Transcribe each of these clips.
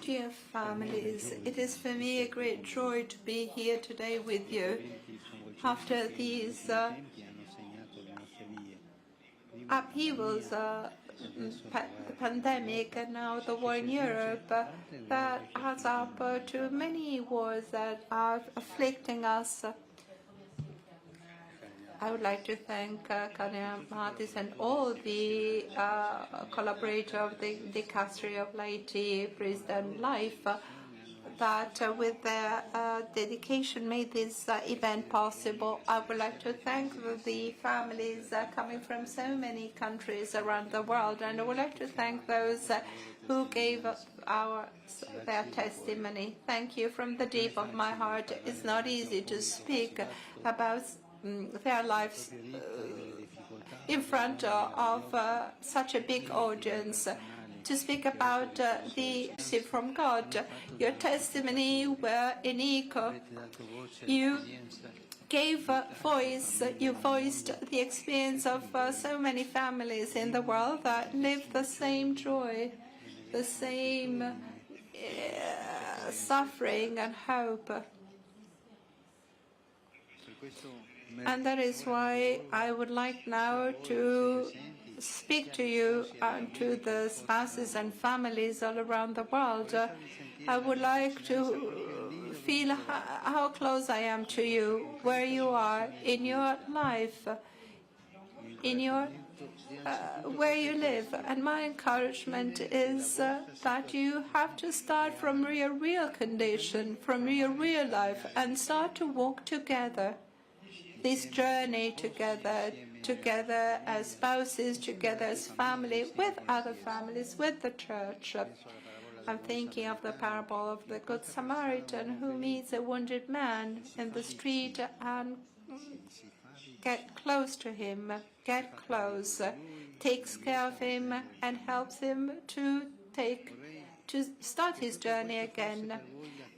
Dear families, it is for me a great joy to be here today with you after these upheavals, the pandemic and now the war in Europe that adds up to many wars that are afflicting us. I would like to thank Cardinal Martis and all the collaborators of the Dicastery of Laity, Priest and Life that with their dedication made this event possible. I would like to thank the families coming from so many countries around the world, and I would like to thank those who gave their testimony. Thank you from the deep of my heart. It's not easy to speak about their lives in front of such a big audience, to speak about the receipt from God. Your testimony were in echo. You gave voice, you voiced the experience of so many families in the world that live the same joy, the same suffering and hope. And that is why I would like now to speak to you and to the spouses and families all around the world. I would like to feel how close I am to you, where you are in your life, in your where you live. And my encouragement is that you have to start from your real condition, from your real life, and start to walk together. This journey together as spouses, together as family, with other families, with the church. I'm thinking of the parable of the Good Samaritan who meets a wounded man in the street and get close to him, takes care of him and helps him to start his journey again.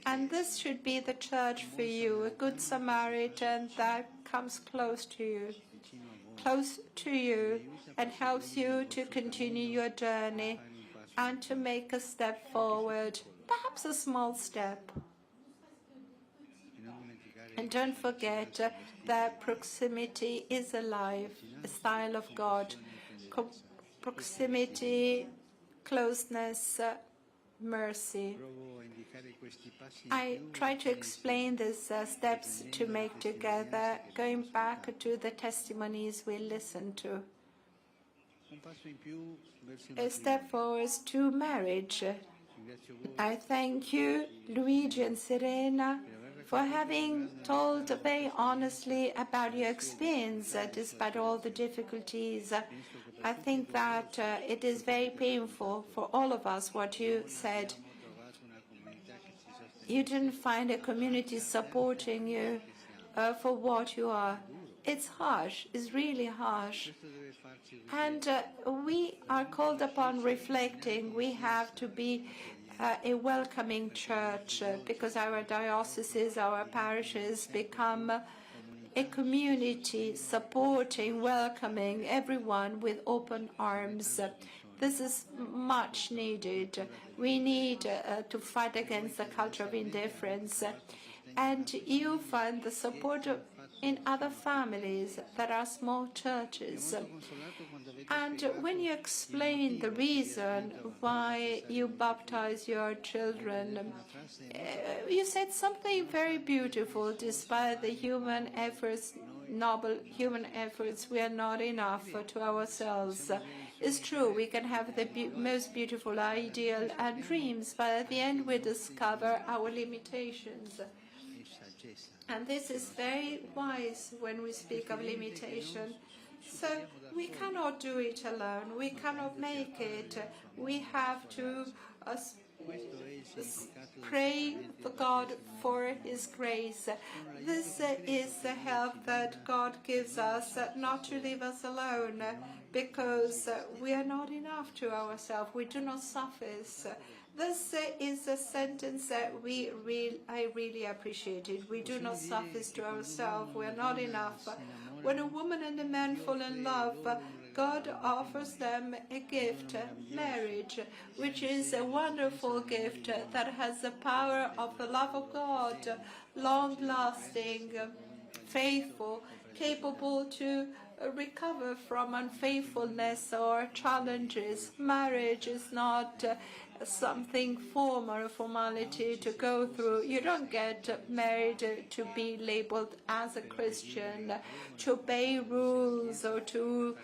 And this should be the church for you, a good Samaritan that comes close to you and helps you to continue your journey and to make a step forward, perhaps a small step. And don't forget that proximity is alive, a style of God. Proximity, closeness, mercy. I try to explain these steps to make together, going back to the testimonies we listened to. A step forward to marriage. I thank you, Luigi and Serena, for having told very honestly about your experience despite all the difficulties. I think that it is very painful for all of us what you said. You didn't find a community supporting you for what you are. It's harsh, it's really harsh. And we are called upon reflecting. We have to be a welcoming church because our dioceses, our parishes become a community supporting, welcoming everyone with open arms. This is much needed. We need to fight against the culture of indifference. And you find the support in other families that are small churches. And when you explain the reason why you baptize your children, you said something very beautiful. Despite the human efforts, noble human efforts, we are not enough to ourselves. It's true, we can have the most beautiful ideal and dreams, but at the end we discover our limitations. And this is very wise when we speak of limitation. So we cannot do it alone. We cannot make it. We have to pray to God for His grace. This is the help that God gives us, not to leave us alone, because we are not enough to ourselves. We do not suffice. This is a sentence that I really appreciated. We do not suffice to ourselves. We are not enough. When a woman and a man fall in love, God offers them a gift, marriage, which is a wonderful gift that has the power of the love of God, long-lasting, faithful, capable to recover from unfaithfulness or challenges. Marriage is not something formal, a formality to go through. You don't get married to be labeled as a Christian, to obey rules or to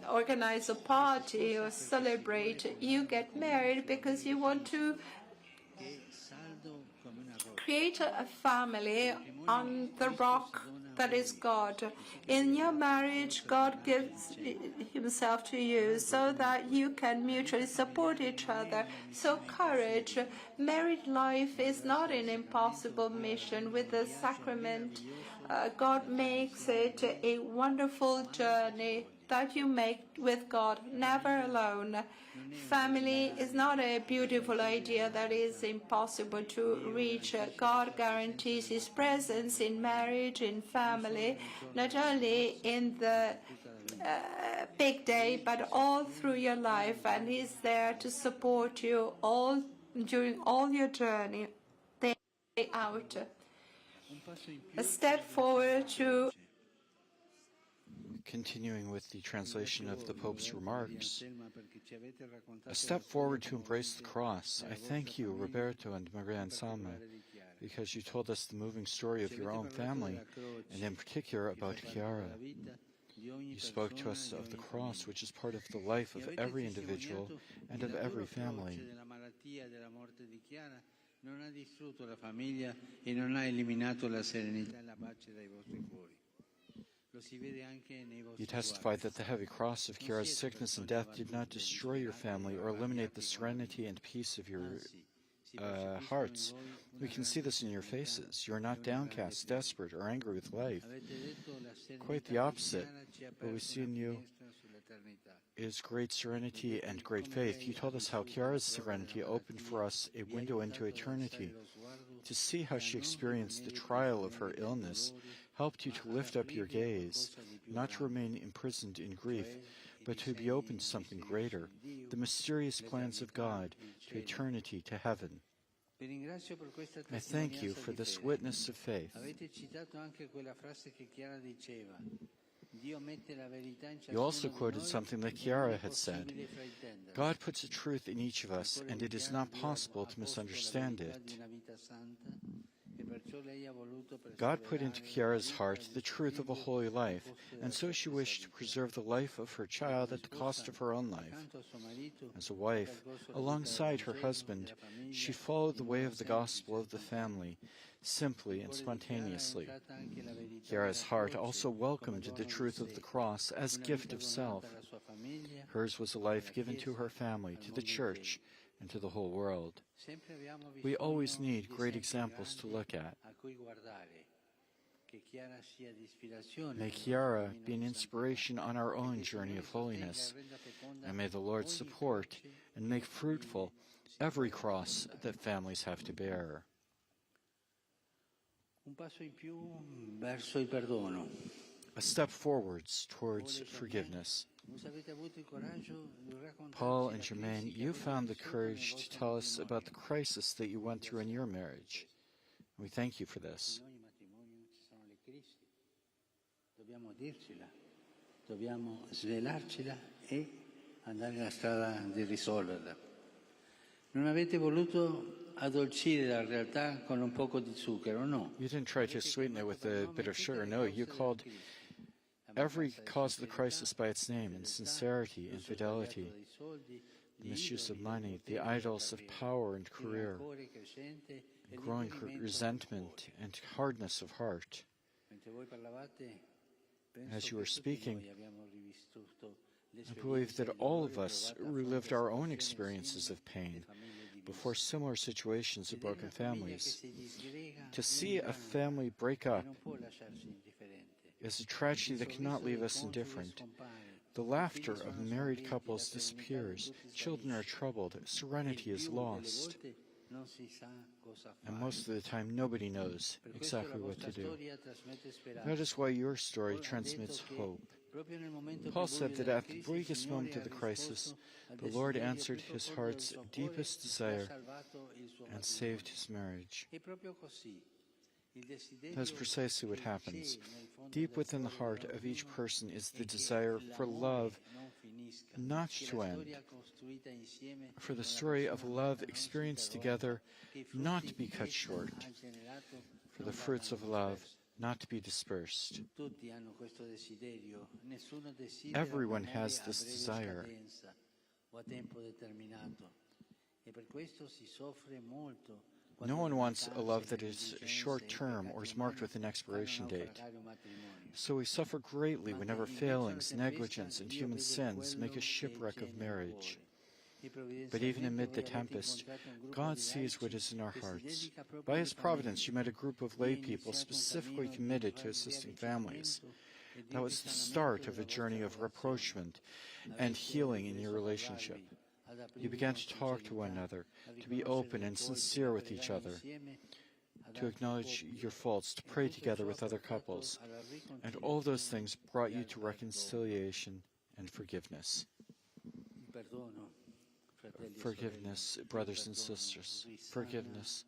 organize a party or celebrate. You get married because you want to create a family on the rock that is God. In your marriage, God gives himself to you so that you can mutually support each other. So courage. Married life is not an impossible mission. With the sacrament, God makes it a wonderful journey that you make with God, never alone. Family is not a beautiful idea that is impossible to reach. God guarantees his presence in marriage, in family, not only in the big day, but all through your life, and he's there to support you all during all your journey, day out. A step forward to Continuing with the translation of the Pope's remarks, a step forward to embrace the cross. I thank you, Roberto and Maria Anselma, because you told us the moving story of your own family, and in particular about Chiara. You spoke to us of the cross, which is part of the life of every individual and of every family. Non ha distrutto la famiglia e non ha eliminato la serenità e la pace dai vostri cuori. You testified that the heavy cross of Chiara's sickness and death did not destroy your family or eliminate the serenity and peace of your hearts. We can see this in your faces. You are not downcast, desperate, or angry with life. Quite the opposite. What we see in you is great serenity and great faith. You told us how Chiara's serenity opened for us a window into eternity. To see how she experienced the trial of her illness helped you to lift up your gaze, not to remain imprisoned in grief, but to be open to something greater, the mysterious plans of God, to eternity, to heaven. I thank you for this witness of faith. You also quoted something that Chiara had said. God puts a truth in each of us, and it is not possible to misunderstand it. God put into Chiara's heart the truth of a holy life, and so she wished to preserve the life of her child at the cost of her own life. As a wife, alongside her husband, she followed the way of the gospel of the family, simply and spontaneously. Chiara's heart also welcomed the truth of the cross as gift of self. Hers was a life given to her family, to the Church, and to the whole world. We always need great examples to look at. May Chiara be an inspiration on our own journey of holiness, and may the Lord support and make fruitful every cross that families have to bear. A step forwards towards forgiveness. Paul and Germaine, you found the courage to tell us about the crisis that you went through in your marriage. We thank you for this. Dobbiamo svelarcela e andare nella strada di risolverla. Non avete voluto addolcire la realtà con un poco di zucchero, no. You didn't try to sweeten it with a bit of sugar, no. You called every cause of the crisis by its name, insincerity, infidelity, the misuse of money, the idols of power and career, growing resentment and hardness of heart. As you were speaking, I believe that all of us relived our own experiences of pain before similar situations of broken families. To see a family break up is a tragedy that cannot leave us indifferent. The laughter of married couples disappears, children are troubled, serenity is lost, and most of the time nobody knows exactly what to do. That is why your story transmits hope. Paul said that at the briefest moment of the crisis, the Lord answered his heart's deepest desire and saved his marriage. That's precisely what happens. Deep within the heart of each person is the desire for love not to end, for the story of love experienced together not to be cut short, for the fruits of love not to be dispersed. Everyone has this desire. No one wants a love that is short-term or is marked with an expiration date. So we suffer greatly whenever failings, negligence, and human sins make a shipwreck of marriage. But even amid the tempest, God sees what is in our hearts. By His providence, you met a group of lay people specifically committed to assisting families. That was the start of a journey of rapprochement and healing in your relationship. You began to talk to one another, to be open and sincere with each other, to acknowledge your faults, to pray together with other couples. And all those things brought you to reconciliation and forgiveness. Forgiveness, brothers and sisters. Forgiveness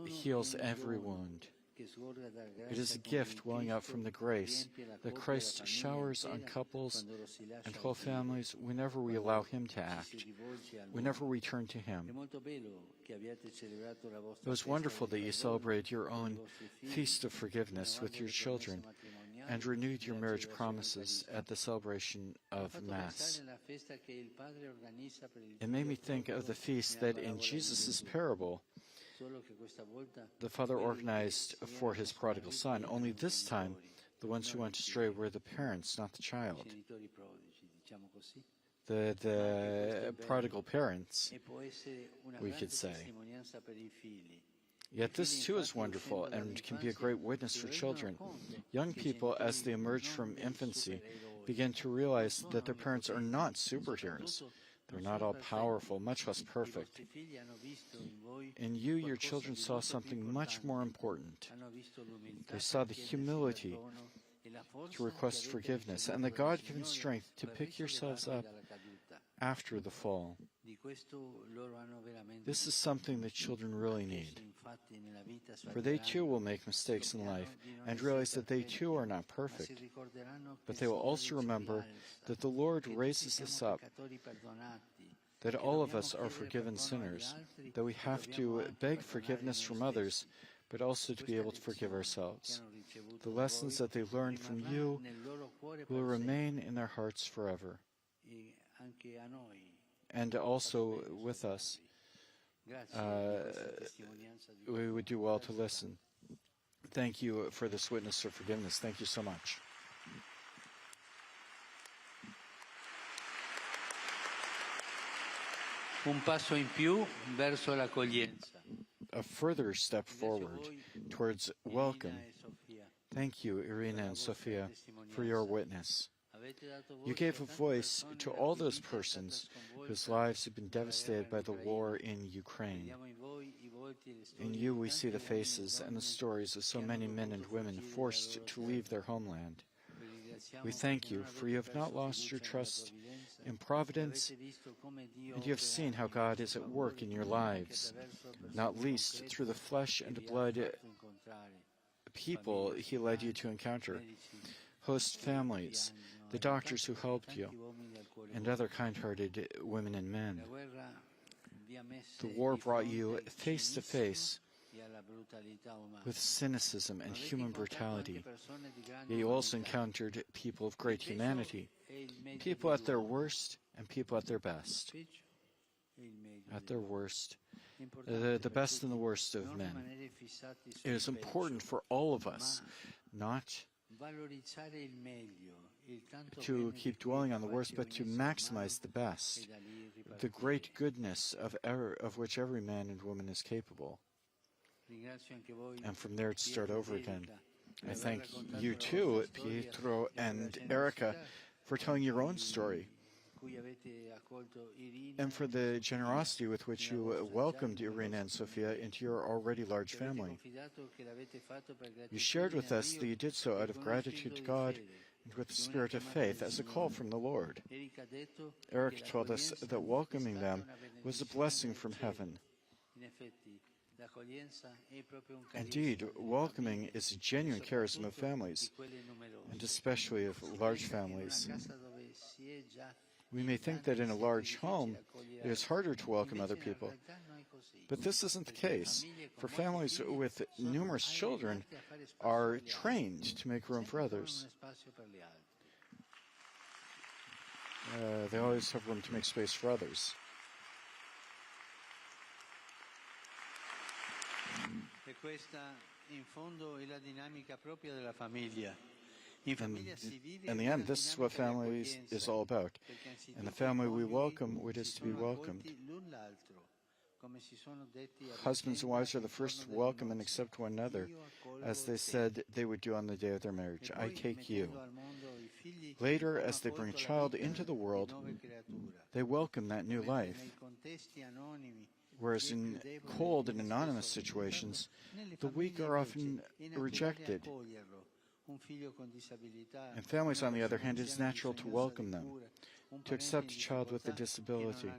heals every wound. It is a gift welling out from the grace that Christ showers on couples and whole families whenever we allow Him to act, whenever we turn to Him. It was wonderful that you celebrated your own feast of forgiveness with your children and renewed your marriage promises at the celebration of Mass. It made me think of the feast that in Jesus' parable the father organized for his prodigal son, only this time the ones who went astray were the parents, not the child. The prodigal parents, we could say. Yet this too is wonderful and can be a great witness for children. Young people, as they emerge from infancy, begin to realize that their parents are not superheroes. They're not all powerful, much less perfect. In you, your children saw something much more important. They saw the humility to request forgiveness and the God-given strength to pick yourselves up after the fall. This is something that children really need, for they too will make mistakes in life and realize that they too are not perfect. But they will also remember that the Lord raises us up, that all of us are forgiven sinners, that we have to beg forgiveness from others, but also to be able to forgive ourselves. The lessons that they learned from you will remain in their hearts forever, and also with us. We would do well to listen. Thank you for this witness of forgiveness. Thank you so much. Un passo in più verso l'accoglienza. A further step forward towards welcome. Thank you, Irina and Sofia, for your witness. You gave a voice to all those persons whose lives have been devastated by the war in Ukraine. In you we see the faces and the stories of so many men and women forced to leave their homeland. We thank you, for you have not lost your trust in providence, and you have seen how God is at work in your lives, not least through the flesh and blood people He led you to encounter, host families, the doctors who helped you, and other kind-hearted women and men. The war brought you face to face with cynicism and human brutality. Yet you also encountered people of great humanity, people at their worst and people at their best. At their worst, the best and the worst of men. It is important for all of us not to keep dwelling on the worst, but to maximize the best, the great goodness of which every man and woman is capable. And from there to start over again. I thank you too, Pietro and Erica, for telling your own story. and for the generosity with which you welcomed Irina and Sofia into your already large family. You shared with us that you did so out of gratitude to God and with the spirit of faith as a call from the Lord. Eric told us that welcoming them was a blessing from heaven. Indeed, welcoming is a genuine charism of families, and especially of large families. We may think that in a large home it is harder to welcome other people, but this isn't the case, for families with numerous children are trained to make room for others. They always have room to make space for others. In the end, this is what family is all about. And the family we welcome, it is to be welcomed. Husbands and wives are the first to welcome and accept one another, as they said they would do on the day of their marriage. I take you. Later, as they bring a child into the world, they welcome that new life. Whereas in cold and anonymous situations, the weak are often rejected. In families, on the other hand, it is natural to welcome them, to accept a child with a disability,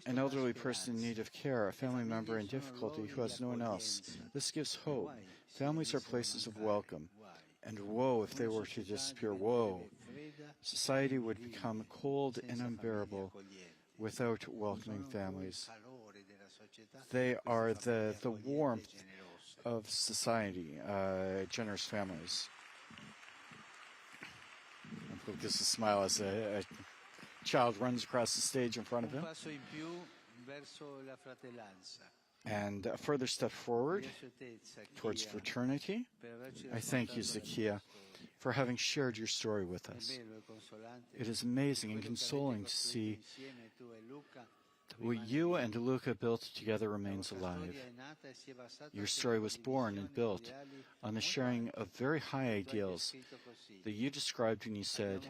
an elderly person in need of care, a family member in difficulty who has no one else. This gives hope. Families are places of welcome. And woe if they were to disappear. Woe. Society would become cold and unbearable without welcoming families. They are the warmth of society, generous families. Luke gives a smile as a child runs across the stage in front of him. And a further step forward towards fraternity. I thank you, Zakia, for having shared your story with us. It is amazing and consoling to see what you and Luca built together remains alive. Your story was born and built on the sharing of very high ideals that you described when you said,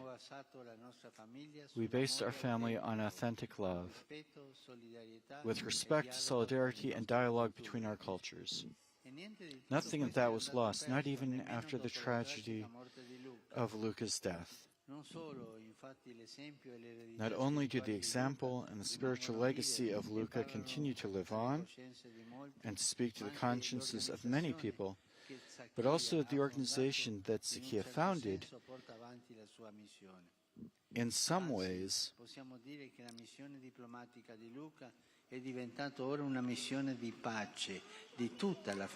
"We based our family on authentic love, with respect, solidarity, and dialogue between our cultures." Nothing of that was lost, not even after the tragedy of Luca's death. Not only do the example and the spiritual legacy of Luca continue to live on and to speak to the consciences of many people, but also the organization that Zakia founded, in some ways,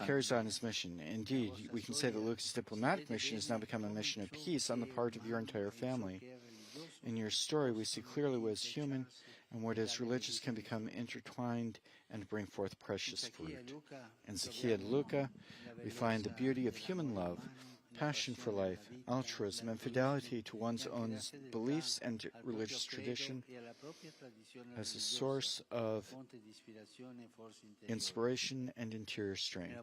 carries on his mission. Indeed, we can say that Luca's diplomatic mission has now become a mission of peace on the part of your entire family. In your story, we see clearly what is human and what is religious can become intertwined and bring forth precious fruit. In Zakia and Luca, we find the beauty of human love, passion for life, altruism, and fidelity to one's own beliefs and religious tradition as a source of inspiration and interior strength.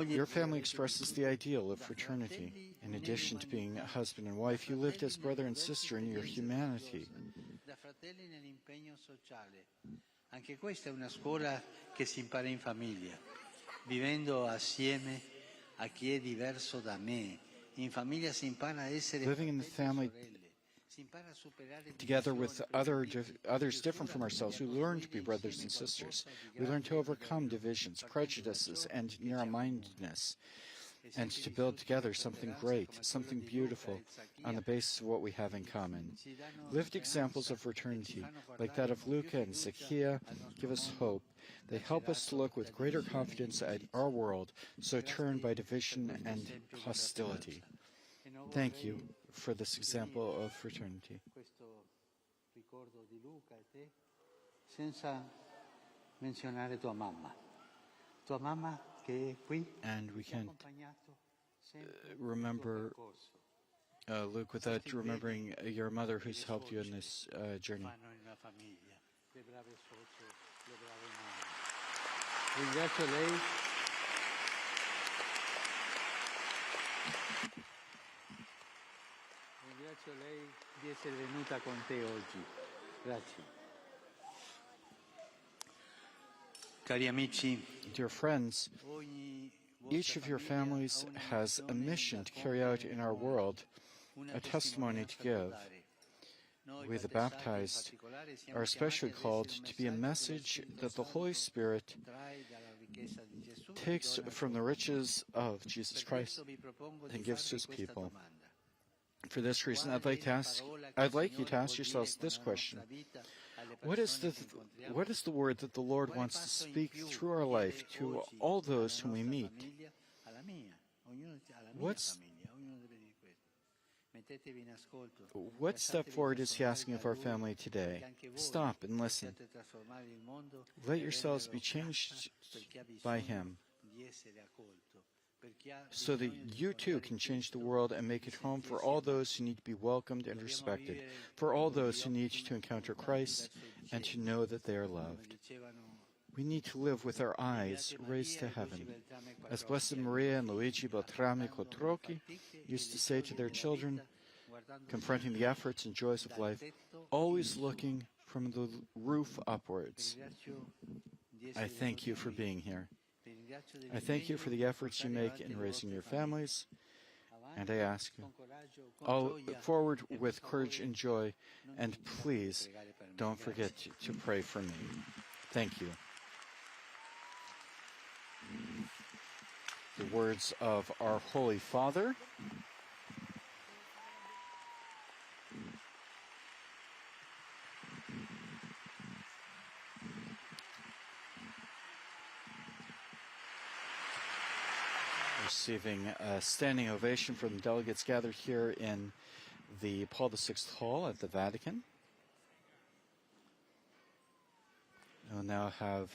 Your family expresses the ideal of fraternity. In addition to being a husband and wife, you lived as brother and sister in your humanity. Anche questa è una scuola che si impara in famiglia, vivendo assieme a chi è diverso da me. In famiglia si impara a essere living in the family together with others different from ourselves. We learn to be brothers and sisters. We learn to overcome divisions, prejudices, and narrow-mindedness, and to build together something great, something beautiful, on the basis of what we have in common. Lived examples of fraternity, like that of Luca and Zakia, give us hope. They help us to look with greater confidence at our world, so torn by division and hostility. Thank you for this example of fraternity. Senza menzionare tua mamma. Tua mamma che è qui. And we can't remember Luke without remembering your mother who's helped you in this journey. Ringrazio lei Ringrazio lei di essere venuta con te oggi. Grazie. Cari amici, Dear friends, each of your families has a mission to carry out in our world, a testimony to give. We, the baptized, are especially called to be a message that the Holy Spirit takes from the riches of Jesus Christ and gives to his people. For this reason, I'd like you to ask yourselves this question. What is the word that the Lord wants to speak through our life to all those whom we meet? What step forward is he asking of our family today? Stop and listen. Let yourselves be changed by him, so that you too can change the world and make it home for all those who need to be welcomed and respected, for all those who need to encounter Christ and to know that they are loved. We need to live with our eyes raised to heaven. As Blessed Maria and Luigi Beltrami Cotrocchi used to say to their children, confronting the efforts and joys of life, always looking from the roof upwards. I thank you for being here. I thank you for the efforts you make in raising your families, and I ask you, all forward with courage and joy, and please don't forget to pray for me. Thank you. The words of our Holy Father. Receiving a standing ovation from the delegates gathered here in the Paul VI Hall at the Vatican. We'll now have